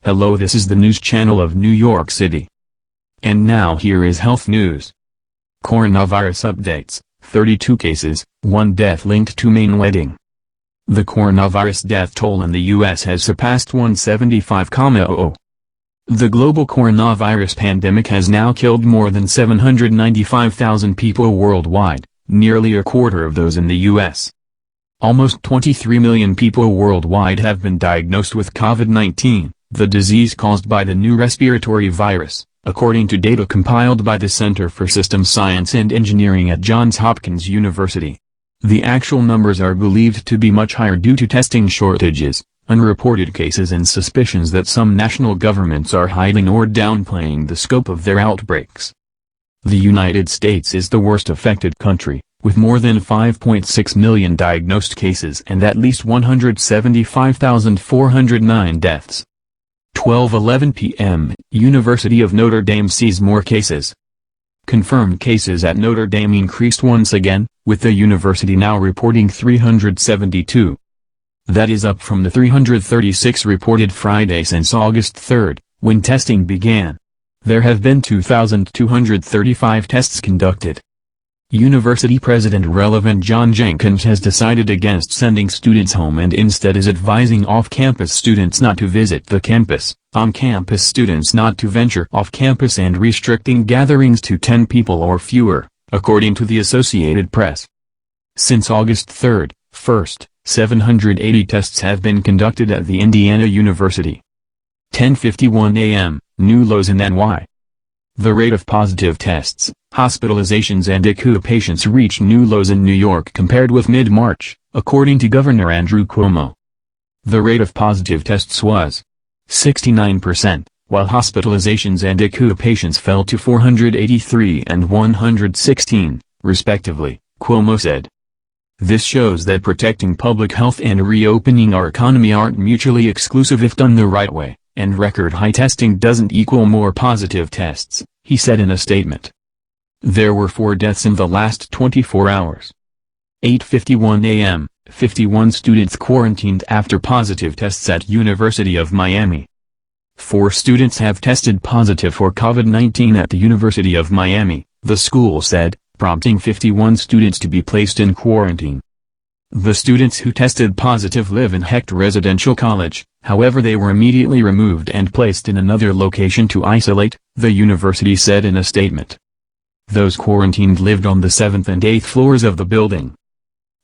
Hello, this is the news channel of New York City. And now here is health news. Coronavirus updates: 32 cases, 1 death linked to Maine wedding. The coronavirus death toll in the U.S. has surpassed 175,000. The global coronavirus pandemic has now killed more than 795,000 people worldwide, nearly a quarter of those in the U.S. Almost 23 million people worldwide have been diagnosed with COVID-19, the disease caused by the new respiratory virus, according to data compiled by the Center for Systems Science and Engineering at Johns Hopkins University. The actual numbers are believed to be much higher due to testing shortages, unreported cases and suspicions that some national governments are hiding or downplaying the scope of their outbreaks. The United States is the worst affected country, with more than 5.6 million diagnosed cases and at least 175,409 deaths. 12:11 p.m., University of Notre Dame sees more cases. Confirmed cases at Notre Dame increased once again, with the university now reporting 372. That is up from the 336 reported Friday since August 3, when testing began. There have been 2,235 tests conducted. University President Relevant John Jenkins has decided against sending students home and instead is advising off-campus students not to visit the campus, on-campus students not to venture off-campus and restricting gatherings to 10 people or fewer, according to the Associated Press. Since August 3, 780 tests have been conducted at the Indiana University. 10:51 a.m., new lows in NY. The rate of positive tests, hospitalizations and ICU patients reached new lows in New York compared with mid-March, according to Governor Andrew Cuomo. The rate of positive tests was 69%, while hospitalizations and ICU patients fell to 483 and 116, respectively, Cuomo said. This shows that protecting public health and reopening our economy aren't mutually exclusive if done the right way, and record-high testing doesn't equal more positive tests, he said in a statement. There were 4 deaths in the last 24 hours. 8:51 a.m., 51 students quarantined after positive tests at University of Miami. 4 students have tested positive for COVID-19 at the University of Miami, the school said, prompting 51 students to be placed in quarantine. The students who tested positive live in Hecht Residential College, however they were immediately removed and placed in another location to isolate, the university said in a statement. Those quarantined lived on the 7th and 8th floors of the building.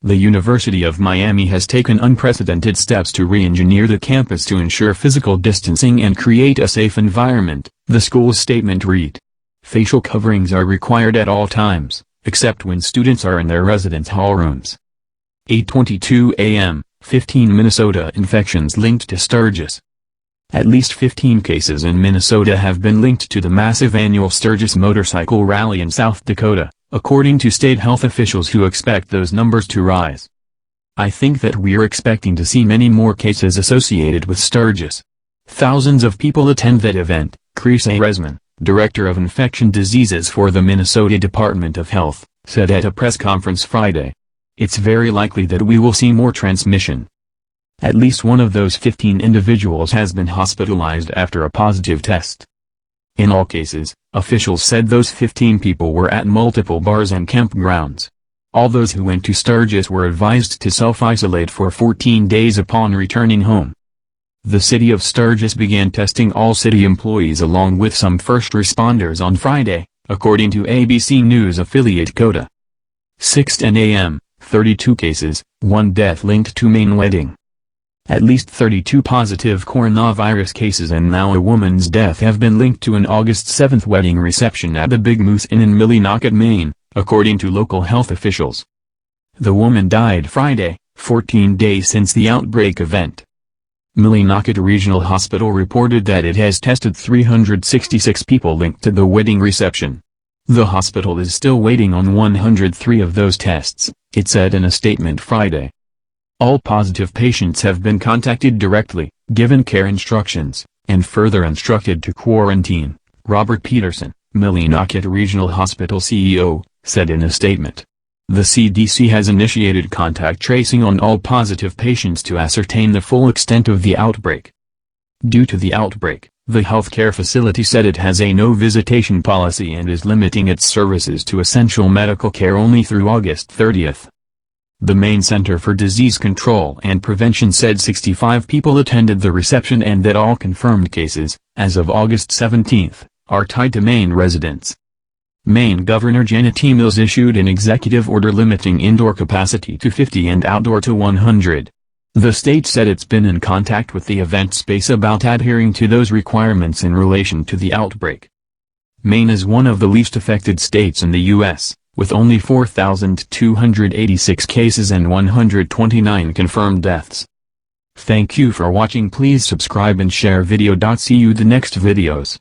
The University of Miami has taken unprecedented steps to re-engineer the campus to ensure physical distancing and create a safe environment, the school's statement read. Facial coverings are required at all times, except when students are in their residence hall rooms. 8:22 a.m., 15 Minnesota infections linked to Sturgis. At least 15 cases in Minnesota have been linked to the massive annual Sturgis motorcycle rally in South Dakota, according to state health officials who expect those numbers to rise. I think that we're expecting to see many more cases associated with Sturgis. Thousands of people attend that event, Chris Resman, director of infection diseases for the Minnesota Department of Health, said at a press conference Friday. It's very likely that we will see more transmission. At least one of those 15 individuals has been hospitalized after a positive test. In all cases, officials said those 15 people were at multiple bars and campgrounds. All those who went to Sturgis were advised to self-isolate for 14 days upon returning home. The city of Sturgis began testing all city employees along with some first responders on Friday, according to ABC News affiliate COTA. 6:10 a.m., 32 cases, 1 death linked to Maine wedding. At least 32 positive coronavirus cases and now a woman's death have been linked to an August 7 wedding reception at the Big Moose Inn in Millinocket, Maine, according to local health officials. The woman died Friday, 14 days since the outbreak event. Millinocket Regional Hospital reported that it has tested 366 people linked to the wedding reception. The hospital is still waiting on 103 of those tests, it said in a statement Friday. All positive patients have been contacted directly, given care instructions, and further instructed to quarantine, Robert Peterson, Millinocket Regional Hospital CEO, said in a statement. The CDC has initiated contact tracing on all positive patients to ascertain the full extent of the outbreak. Due to the outbreak, the healthcare facility said it has a no-visitation policy and is limiting its services to essential medical care only through August 30th. The Maine Center for Disease Control and Prevention said 65 people attended the reception and that all confirmed cases, as of August 17, are tied to Maine residents. Maine Governor Janet Mills issued an executive order limiting indoor capacity to 50 and outdoor to 100. The state said it's been in contact with the event space about adhering to those requirements in relation to the outbreak. Maine is one of the least affected states in the U.S., with only 4,286 cases and 129 confirmed deaths. Thank you for watching. Please subscribe and share video. See you the next videos.